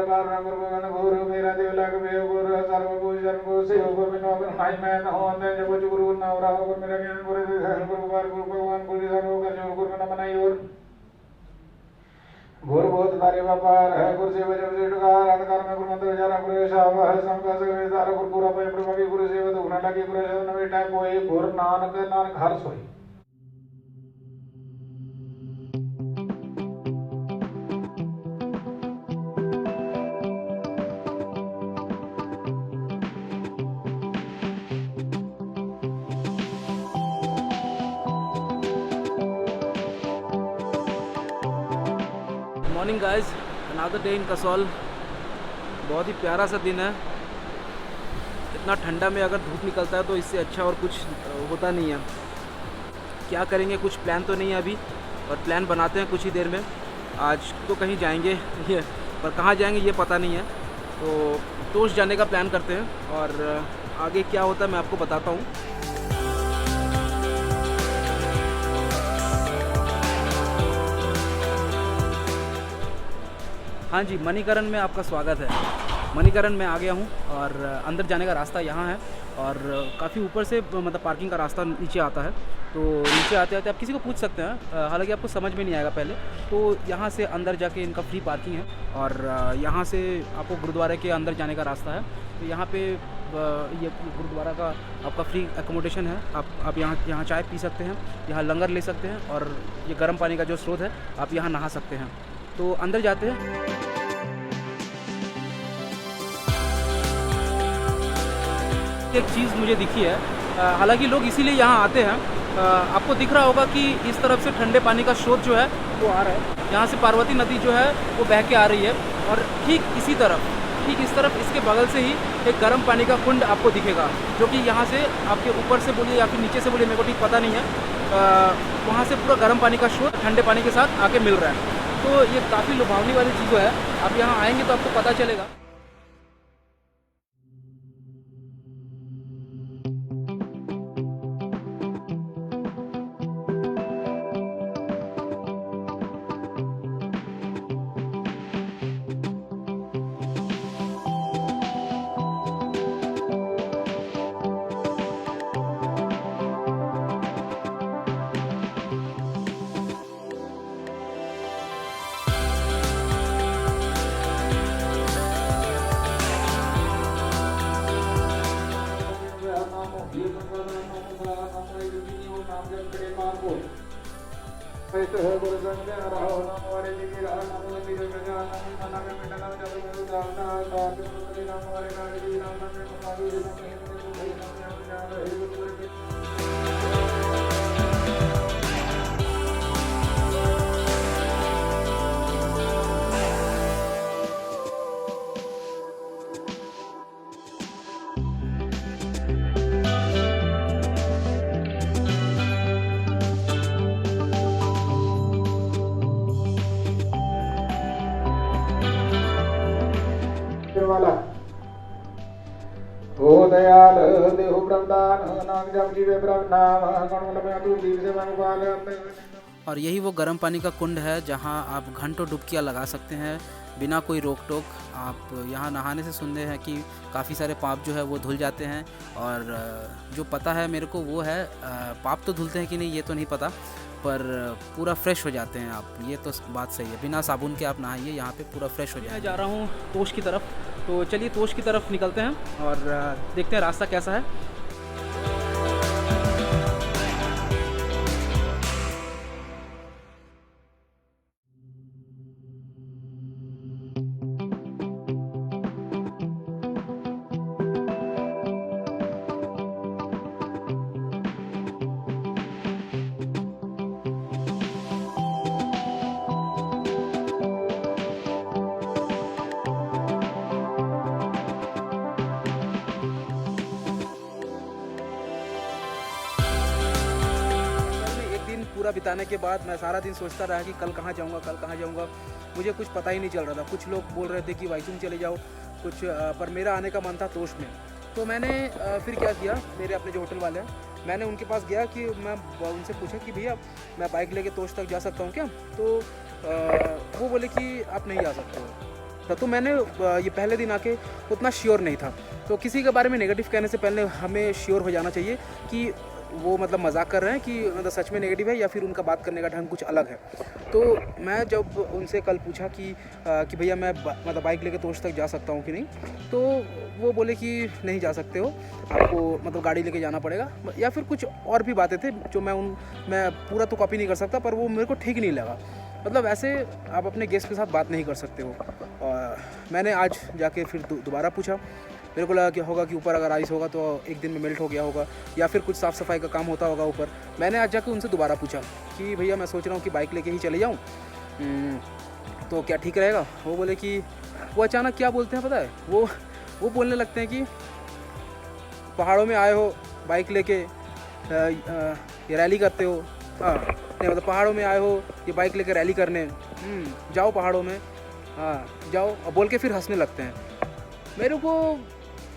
कारण गुरुगण गुरु मेरा देवला के वे गुरु सर्वभूषण को से गुरु बिना ब्रह्माई मैं न हो अंदर जब गुरु न हो रहा गुरु मेरा ज्ञान गुरु गुरु गुरु भगवान गुरु सर्व कर जो गुरु न बनाई और गुरु बहुत तारे व्यापार है गुरु सेवा जब से टुकार अंधकार में गुरु मंत्र जाना गुरु शाव है संका से सारा गुरु पूरा पे प्रभु की गुरु सेवा तो उन्हें लगी गुरु न बेटा कोई गुरु नानक नानक हर सोई। Morning guys, another day in Kasol. बहुत ही प्यारा सा दिन है। इतना ठंडा में अगर धूप निकलता है तो इससे अच्छा और कुछ होता नहीं है। क्या करेंगे, कुछ प्लान तो नहीं है अभी, और प्लान बनाते हैं कुछ ही देर में। आज तो कहीं जाएंगे ये, पर कहाँ जाएंगे ये पता नहीं है। तो तोश जाने का प्लान करते हैं और आगे क्या होता है मैं आपको बताता हूँ। हाँ जी, मणिकरण में आपका स्वागत है। मणिकरण में आ गया हूँ और अंदर जाने का रास्ता यहाँ है और काफ़ी ऊपर से मतलब पार्किंग का रास्ता नीचे आता है। तो नीचे आते आते आप किसी को पूछ सकते हैं, हालांकि आपको समझ में नहीं आएगा पहले। तो यहाँ से अंदर जाके इनका फ्री पार्किंग है और यहाँ से आपको गुरुद्वारे के अंदर जाने का रास्ता है। तो यहाँ पे ये गुरुद्वारा का आपका फ्री एकोमोडेशन है। आप यहाँ चाय पी सकते हैं, यहाँ लंगर ले सकते हैं और ये गर्म पानी का जो स्रोत है आप यहाँ नहा सकते हैं। तो अंदर जाते हैं। एक चीज़ मुझे दिखी है, हालांकि लोग इसीलिए यहाँ आते हैं। आपको दिख रहा होगा कि इस तरफ से ठंडे पानी का स्रोत जो है वो आ रहा है। यहाँ से पार्वती नदी जो है वो बह के आ रही है और ठीक इस तरफ इसके बगल से ही एक गर्म पानी का कुंड आपको दिखेगा, जो कि यहाँ से आपके ऊपर से बोलिए या फिर नीचे से बोलिए, मेरे को ठीक पता नहीं है। वहाँ से पूरा गर्म पानी का स्रोत ठंडे पानी के साथ आके मिल रहा है। तो ये काफ़ी लुभावनी वाली चीज़ है। आप यहाँ आएंगे तो आपको पता चलेगा। ओ दयाल देहु प्रदान नाम जप जीवे प्रभ नाम गण में तू दीप से मनपाल। और यही वो गर्म पानी का कुंड है जहाँ आप घंटों डुबकियाँ लगा सकते हैं बिना कोई रोक टोक। आप यहाँ नहाने से सुनते हैं कि काफ़ी सारे पाप जो है वो धुल जाते हैं। और जो पता है मेरे को वो है, पाप तो धुलते हैं कि नहीं ये तो नहीं पता, पर पूरा फ्रेश हो जाते हैं आप। ये तो बात सही है, बिना साबुन के आप नहाइए, यहाँ पे पूरा फ्रेश हो जाए। मैं जा रहा हूँ तोश की तरफ, तो चलिए तोश की तरफ निकलते हैं और देखते हैं रास्ता कैसा है। पूरा बिताने के बाद मैं सारा दिन सोचता रहा कि कल कहाँ जाऊँगा। मुझे कुछ पता ही नहीं चल रहा था। कुछ लोग बोल रहे थे कि वाइसुंग चले जाओ कुछ, पर मेरा आने का मन था तोश में। तो मैंने फिर क्या किया, मेरे अपने जो होटल वाले हैं, मैंने उनके पास गया कि मैं उनसे पूछा कि भैया मैं बाइक लेके तोश तक जा सकता हूँ क्या। तो वो बोले कि आप नहीं जा सकते हो। था। तो मैंने ये पहले दिन आके उतना श्योर नहीं था। तो किसी के बारे में नेगेटिव कहने से पहले हमें श्योर हो जाना चाहिए कि वो मतलब मजाक कर रहे हैं कि मतलब सच में नेगेटिव है या फिर उनका बात करने का ढंग कुछ अलग है। तो मैं जब उनसे कल पूछा कि भैया मैं मतलब बाइक लेके तोश तक जा सकता हूँ कि नहीं, तो वो बोले कि नहीं जा सकते हो, आपको मतलब गाड़ी लेके जाना पड़ेगा, या फिर कुछ और भी बातें थे जो मैं पूरा तो कॉपी नहीं कर सकता, पर वो मेरे को ठीक नहीं लगा। मतलब ऐसे आप अपने गेस्ट के साथ बात नहीं कर सकते हो। और मैंने आज जाके फिर दोबारा पूछा। मेरे को लगा कि होगा कि ऊपर अगर आइस होगा तो एक दिन में मेल्ट हो गया होगा, या फिर कुछ साफ़ सफाई का काम होता होगा ऊपर। मैंने आज जाके उनसे दोबारा पूछा कि भैया मैं सोच रहा हूँ कि बाइक लेके ही चले जाऊँ, तो क्या ठीक रहेगा। वो बोले कि वो अचानक क्या बोलते हैं पता है, वो बोलने लगते हैं कि पहाड़ों में आए हो बाइक लेके, ये रैली करते हो। हाँ नहीं, मतलब पहाड़ों में आए हो ये बाइक लेके रैली करने, जाओ पहाड़ों में, हाँ जाओ, और बोल के फिर हंसने लगते हैं। मेरे को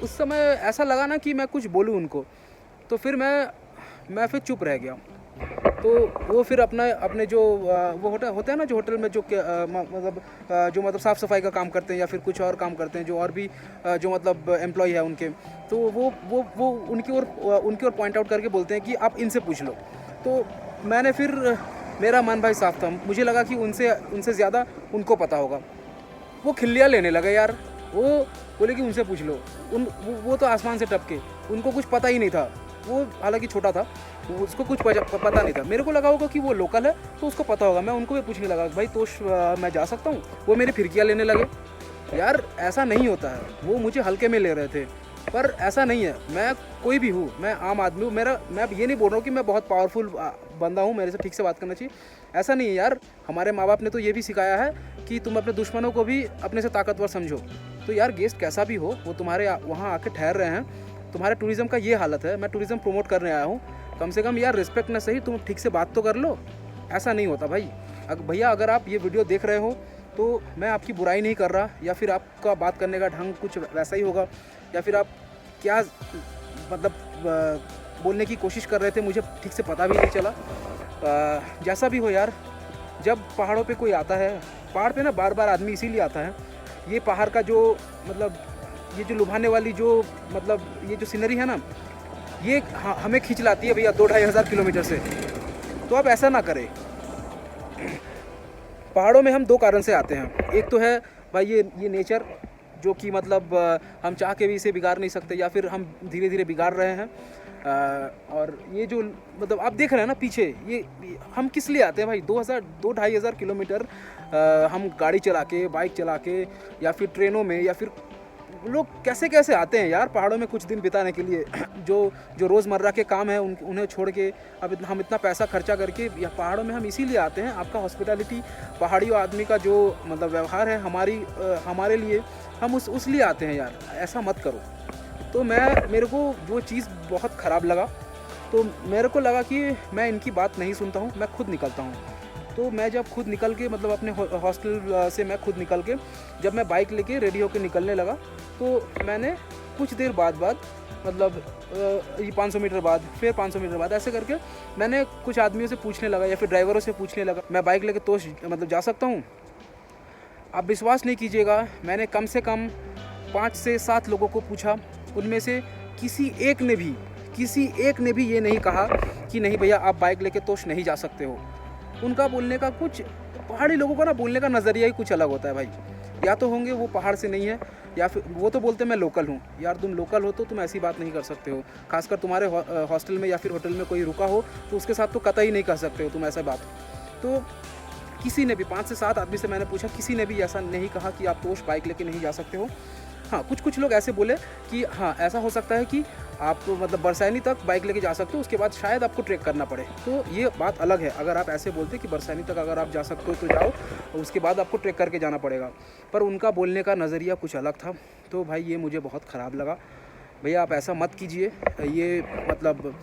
उस समय ऐसा लगा ना कि मैं कुछ बोलूँ उनको, तो फिर मैं फिर चुप रह गया। तो वो फिर अपने जो वो होते हैं ना जो होटल में जो मतलब साफ़ सफाई का काम करते हैं या फिर कुछ और काम करते हैं, जो और भी जो मतलब एम्प्लॉय है उनके, तो वो उनकी ओर पॉइंट आउट करके बोलते हैं कि आप इनसे पूछ लो। तो मैंने फिर मेरा मन भाई साफ था, मुझे लगा कि उनसे ज़्यादा उनको पता होगा। वो खिल्लियाँ लेने लगे यार, वो बोले कि उनसे पूछ लो। वो तो आसमान से टपके, उनको कुछ पता ही नहीं था। वो हालांकि छोटा था, उसको कुछ पता नहीं था। मेरे को लगा होगा कि वो लोकल है तो उसको पता होगा। मैं उनको भी पूछने लगा भाई तोश मैं जा सकता हूँ, वो मेरी फिरकियाँ लेने लगे। यार ऐसा नहीं होता है, वो मुझे हल्के में ले रहे थे, पर ऐसा नहीं है। मैं कोई भी हूँ, मैं आम आदमी हूँ। मैं ये नहीं बोल रहा हूँ कि मैं बहुत पावरफुल बंदा हूँ, मेरे से ठीक से बात करना चाहिए, ऐसा नहीं है यार। हमारे माँ बाप ने तो ये भी सिखाया है कि तुम अपने दुश्मनों को भी अपने से ताकतवर समझो। तो यार गेस्ट कैसा भी हो, वो तुम्हारे वहाँ आके ठहर रहे हैं, तुम्हारे टूरिज़्म का ये हालत है, मैं टूरिज़्म प्रमोट करने आया हूँ, कम से कम यार रिस्पेक्ट ना सही तुम ठीक से बात तो कर लो। ऐसा नहीं होता भाई। भैया अगर आप ये वीडियो देख रहे हो तो मैं आपकी बुराई नहीं कर रहा, या फिर आपका बात करने का ढंग कुछ वैसा ही होगा, या फिर आप क्या मतलब बोलने की कोशिश कर रहे थे मुझे ठीक से पता भी नहीं चला। जैसा भी हो यार, जब पहाड़ों पे कोई आता है, पहाड़ पे ना बार बार आदमी इसीलिए आता है, ये पहाड़ का जो मतलब ये जो लुभाने वाली जो मतलब ये जो सीनरी है ना, ये हमें खींच लाती है भैया 2-2.5 हज़ार किलोमीटर से। तो आप ऐसा ना करें। पहाड़ों में हम 2 कारण से आते हैं। एक तो है भाई ये नेचर, जो कि मतलब हम चाह के भी इसे बिगाड़ नहीं सकते, या फिर हम धीरे धीरे बिगाड़ रहे हैं। और ये जो मतलब आप देख रहे हैं ना पीछे, ये हम किस लिए आते हैं भाई 2-2.5 हज़ार किलोमीटर हम गाड़ी चला के, बाइक चला के, या फिर ट्रेनों में, या फिर लोग कैसे कैसे आते हैं यार पहाड़ों में कुछ दिन बिताने के लिए। जो रोज़मर्रा के काम है उन्हें छोड़ के अब हम इतना पैसा खर्चा करके या पहाड़ों में हम इसीलिए आते हैं। आपका हॉस्पिटैलिटी, पहाड़ियों आदमी का जो मतलब व्यवहार है हमारे लिए, हम उस लिए आते हैं यार, ऐसा मत करो। तो मेरे को वो चीज़ बहुत ख़राब लगा, तो मेरे को लगा कि मैं इनकी बात नहीं सुनता हूँ, मैं खुद निकलता हूँ। तो मैं जब खुद निकल के मतलब अपने हॉस्टल से मैं खुद निकल के जब मैं बाइक लेके रेडी होकर निकलने लगा, तो मैंने कुछ देर बाद मतलब ये 500 मीटर बाद, फिर 500 मीटर बाद, ऐसे करके मैंने कुछ आदमियों से पूछने लगा या फिर ड्राइवरों से पूछने लगा, मैं बाइक लेके तोश मतलब जा सकता हूँ। आप विश्वास नहीं कीजिएगा, मैंने कम से कम 5 से 7 लोगों को पूछा, उनमें से किसी एक ने भी ये नहीं कहा कि नहीं भैया आप बाइक लेके तोश नहीं जा सकते हो। उनका बोलने का कुछ, पहाड़ी लोगों का ना बोलने का नज़रिया ही कुछ अलग होता है भाई। या तो होंगे वो पहाड़ से नहीं है, या फिर वो तो बोलते मैं लोकल हूँ। यार तुम लोकल हो तो तुम ऐसी बात नहीं कर सकते हो, खासकर तुम्हारे हॉस्टल में या फिर होटल में कोई रुका हो तो उसके साथ तो कतई नहीं कर सकते हो तुम ऐसा बात। तो किसी ने भी 5 से 7 आदमी से मैंने पूछा, किसी ने भी ऐसा नहीं कहा कि आप तोश बाइक लेके नहीं जा सकते हो। हाँ, कुछ लोग ऐसे बोले कि हाँ ऐसा हो सकता है कि आप मतलब बरसानी तक बाइक लेके जा सकते हो, उसके बाद शायद आपको ट्रैक करना पड़े। तो ये बात अलग है, अगर आप ऐसे बोलते कि बरसानी तक अगर आप जा सकते हो तो जाओ, उसके बाद आपको ट्रैक करके जाना पड़ेगा। पर उनका बोलने का नज़रिया कुछ अलग था। तो भाई ये मुझे बहुत ख़राब लगा। भैया आप ऐसा मत कीजिए, ये मतलब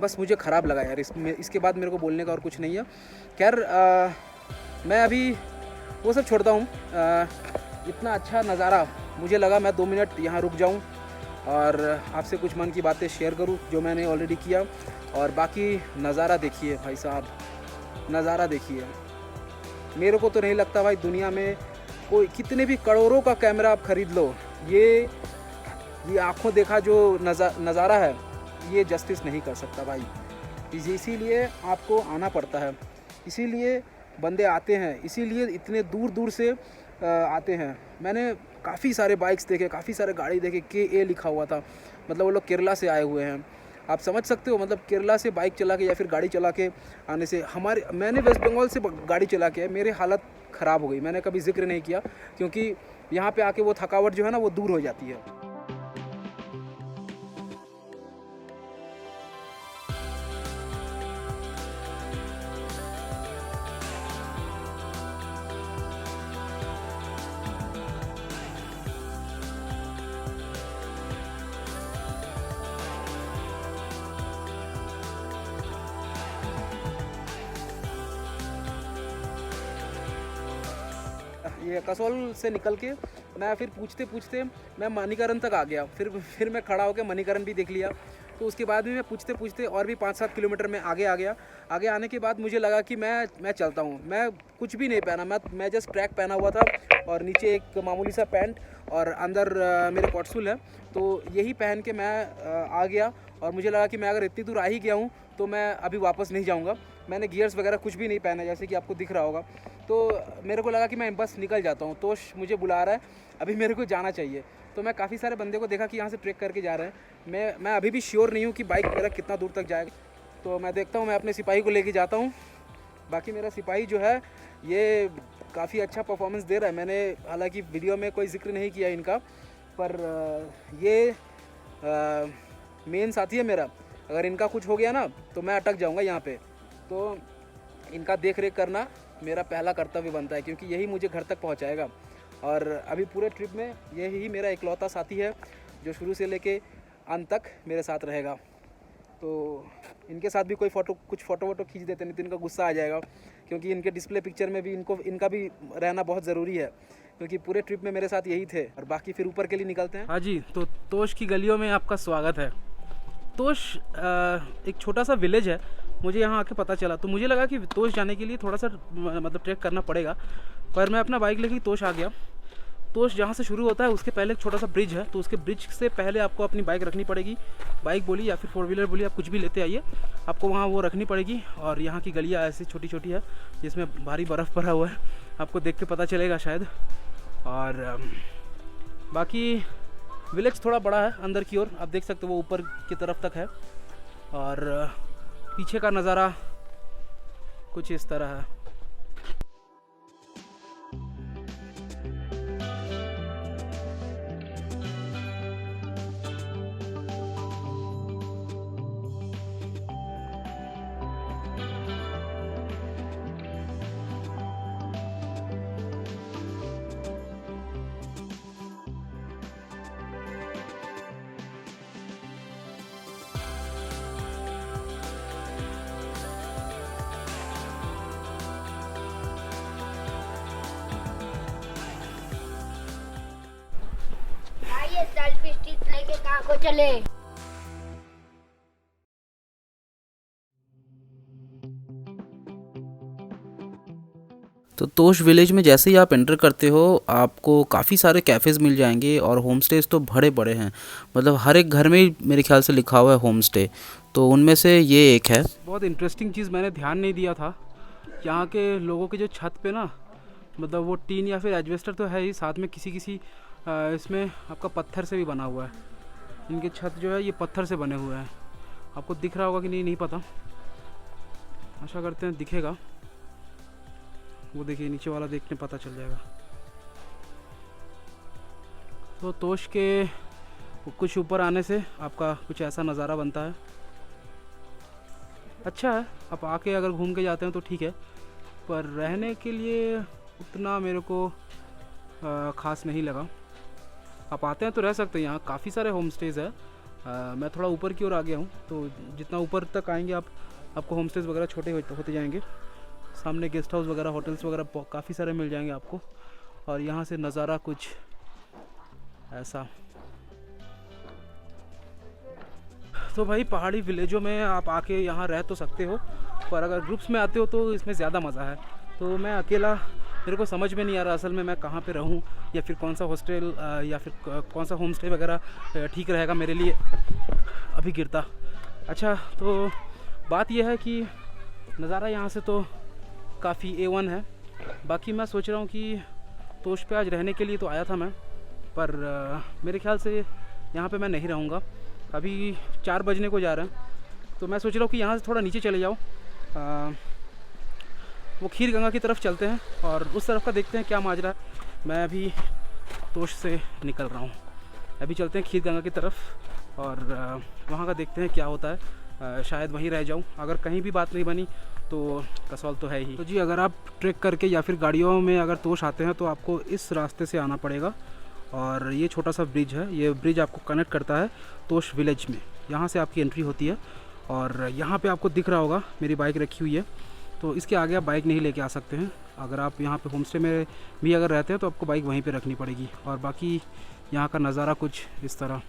बस मुझे ख़राब लगा यार। इसके बाद मेरे को बोलने का और कुछ नहीं है। खैर मैं अभी वो सब छोड़ता हूँ। इतना अच्छा नज़ारा, मुझे लगा मैं 2 मिनट यहाँ रुक जाऊँ और आपसे कुछ मन की बातें शेयर करूँ, जो मैंने ऑलरेडी किया। और बाकी नज़ारा देखिए भाई साहब, नज़ारा देखिए, मेरे को तो नहीं लगता भाई दुनिया में कोई कितने भी करोड़ों का कैमरा आप ख़रीद लो, ये आँखों देखा जो नज़ारा है ये जस्टिस नहीं कर सकता भाई। इसीलिए आपको आना पड़ता है, इसीलिए बंदे आते हैं, इसीलिए इतने दूर दूर से आते हैं। मैंने काफ़ी सारे बाइक्स देखे, काफ़ी सारे गाड़ी देखे, KA लिखा हुआ था, मतलब वो लोग केरला से आए हुए हैं। आप समझ सकते हो, मतलब केरला से बाइक चला के या फिर गाड़ी चला के आने से मैंने वेस्ट बंगाल से गाड़ी चला के मेरे हालत ख़राब हो गई। मैंने कभी जिक्र नहीं किया क्योंकि यहाँ पे आके वो थकावट जो है ना वो दूर हो जाती है। ये कसौल से निकल के मैं फिर पूछते पूछते मैं मणिकरण तक आ गया। फिर मैं खड़ा होकर मणिकरण भी देख लिया। तो उसके बाद भी मैं पूछते पूछते और भी 5-7 किलोमीटर में आगे आ गया। आगे आने के बाद मुझे लगा कि मैं चलता हूँ। मैं कुछ भी नहीं पहना, मैं जस्ट ट्रैक पहना हुआ था और नीचे एक मामूली सा पैंट और अंदर मेरे कॉटसूल है। तो यही पहन के मैं आ गया और मुझे लगा कि मैं अगर इतनी दूर आ ही गया हूँ तो मैं अभी वापस नहीं जाऊँगा। मैंने गियर्स वगैरह कुछ भी नहीं पहना, जैसे कि आपको दिख रहा होगा। तो मेरे को लगा कि मैं बस निकल जाता हूँ। तोश मुझे बुला रहा है, अभी मेरे को जाना चाहिए। तो मैं काफ़ी सारे बंदे को देखा कि यहाँ से ट्रैक करके जा रहे हैं। मैं अभी भी श्योर नहीं हूँ कि बाइक मेरा कितना दूर तक जाएगा। तो मैं देखता हूँ, मैं अपने सिपाही को लेके जाता हूँ। बाकी मेरा सिपाही जो है ये काफ़ी अच्छा परफॉर्मेंस दे रहा है। मैंने हालांकि वीडियो में कोई जिक्र नहीं किया इनका, पर ये मेन साथी है मेरा। अगर इनका कुछ हो गया ना तो मैं अटक जाऊँगा यहाँ पे। तो इनका देख रेख करना मेरा पहला कर्तव्य बनता है, क्योंकि यही मुझे घर तक पहुँचाएगा। और अभी पूरे ट्रिप में यही मेरा इकलौता साथी है जो शुरू से लेके अंत तक मेरे साथ रहेगा। तो इनके साथ भी कोई कुछ फ़ोटो वोटो खींच देते नहीं तो इनका गुस्सा आ जाएगा, क्योंकि इनके डिस्प्ले पिक्चर में भी इनका भी रहना बहुत ज़रूरी है, क्योंकि पूरे ट्रिप में मेरे साथ यही थे। और बाकी फिर ऊपर के लिए निकलते हैं। हाँ जी, तो तोश की गलियों में आपका स्वागत है। तोश एक छोटा सा विलेज है, मुझे यहाँ आके पता चला। तो मुझे लगा कि तोश जाने के लिए थोड़ा सा मतलब ट्रैक करना पड़ेगा, पर मैं अपना बाइक लेके तोश आ गया। तोश जहाँ से शुरू होता है उसके पहले एक छोटा सा ब्रिज है, तो उसके ब्रिज से पहले आपको अपनी बाइक रखनी पड़ेगी। बाइक बोली या फिर 4 व्हीलर बोली, आप कुछ भी लेते आइए, आपको वहाँ वो रखनी पड़ेगी। और यहाँ की गलियाँ ऐसी छोटी छोटी है जिसमें भारी बर्फ़ पड़ा हुआ है, आपको देख के पता चलेगा शायद। और बाकी विलेज थोड़ा बड़ा है अंदर की ओर, आप देख सकते हो वो ऊपर की तरफ तक है। और पीछे का नज़ारा कुछ इस तरह है। सेल्फी स्टिक लेके कहाँ को चले। तो तोश विलेज में जैसे ही आप एंटर करते हो आपको काफ़ी सारे कैफ़ेज़ मिल जाएंगे और होम स्टेज तो बड़े बड़े हैं, मतलब हर एक घर में ही मेरे ख्याल से लिखा हुआ है होम स्टे, तो उनमें से ये एक है। बहुत इंटरेस्टिंग चीज़ मैंने ध्यान नहीं दिया था, यहाँ के लोगों के जो छत पे ना, मतलब वो टीन या फिर एजवेस्टर तो है ही, साथ में किसी इसमें आपका पत्थर से भी बना हुआ है। इनके छत जो है ये पत्थर से बने हुए हैं। आपको दिख रहा होगा कि नहीं पता, आशा करते हैं दिखेगा। वो देखिए नीचे वाला देखने पता चल जाएगा। तो तोश के कुछ ऊपर आने से आपका कुछ ऐसा नज़ारा बनता है। अच्छा है, आप आके अगर घूम के जाते हैं तो ठीक है, पर रहने के लिए उतना मेरे को ख़ास नहीं लगा। आप आते हैं तो रह सकते हैं, यहाँ काफ़ी सारे होम स्टेज़ है। मैं थोड़ा ऊपर की ओर आ गया हूँ, तो जितना ऊपर तक आएंगे आपको होम स्टेज़ वगैरह छोटे होते जाएंगे। सामने गेस्ट हाउस वगैरह, होटल्स वगैरह काफ़ी सारे मिल जाएंगे आपको। और यहाँ से नज़ारा कुछ ऐसा। तो भाई पहाड़ी विलेजों में आप आके यहाँ रह तो सकते हो, पर अगर ग्रुप्स में आते हो तो इसमें ज़्यादा मज़ा है, तो मैं अकेला, मेरे को समझ में नहीं आ रहा असल में मैं कहाँ पे रहूँ, या फिर कौन सा हॉस्टल या फिर कौन सा होम स्टे वगैरह ठीक रहेगा मेरे लिए अभी गिरता। अच्छा, तो बात यह है कि नज़ारा यहाँ से तो काफ़ी A1 है। बाकी मैं सोच रहा हूँ कि तोश पे आज रहने के लिए तो आया था मैं, पर मेरे ख्याल से यहाँ पे मैं नहीं रहूँगा। अभी 4 बजने को जा रहे हैं, तो मैं सोच रहा हूँ कि यहाँ से थोड़ा नीचे चले जाओ, वो खीर गंगा की तरफ चलते हैं और उस तरफ का देखते हैं क्या माजरा है। मैं अभी तोश से निकल रहा हूँ, अभी चलते हैं खीर गंगा की तरफ और वहाँ का देखते हैं क्या होता है। शायद वहीं रह जाऊँ, अगर कहीं भी बात नहीं बनी तो कसौल तो है ही। तो जी, अगर आप ट्रैक करके या फिर गाड़ियों में अगर तोश आते हैं तो आपको इस रास्ते से आना पड़ेगा। और ये छोटा सा ब्रिज है, ये ब्रिज आपको कनेक्ट करता है तोश विलेज में, यहाँ से आपकी एंट्री होती है। और यहाँ पे आपको दिख रहा होगा मेरी बाइक रखी हुई है, तो इसके आगे आप बाइक नहीं लेके आ सकते हैं। अगर आप यहाँ पे होम स्टे में भी अगर रहते हैं तो आपको बाइक वहीं पे रखनी पड़ेगी। और बाकी यहाँ का नज़ारा कुछ इस तरह